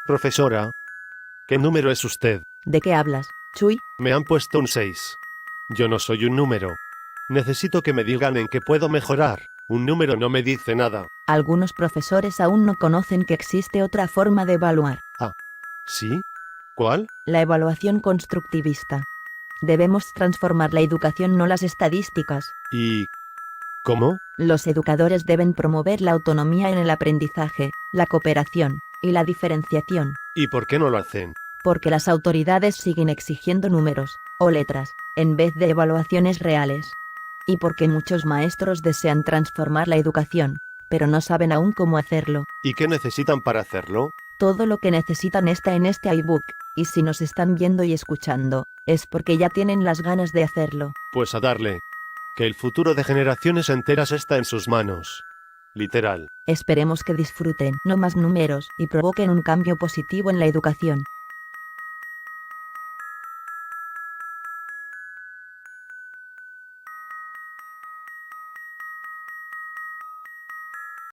Profesora, ¿qué número es usted? ¿De qué hablas, Chuy? Me han puesto un 6. Yo no soy un número. Necesito que me digan en qué puedo mejorar. Un número no me dice nada. Algunos profesores aún no conocen que existe otra forma de evaluar. ¿Sí? ¿Cuál? La evaluación constructivista. Debemos transformar la educación, no las estadísticas. ¿Y cómo? Los educadores deben promover la autonomía en el aprendizaje, la cooperación y la diferenciación. ¿Y por qué no lo hacen? Porque las autoridades siguen exigiendo números o letras en vez de evaluaciones reales. Y porque muchos maestros desean transformar la educación, pero no saben aún cómo hacerlo. ¿Y qué necesitan para hacerlo? Todo lo que necesitan está en este iBook, y si nos están viendo y escuchando, es porque ya tienen las ganas de hacerlo. Pues a darle. Que el futuro de generaciones enteras está en sus manos. Literal. Esperemos que disfruten no más números y provoquen un cambio positivo en la educación.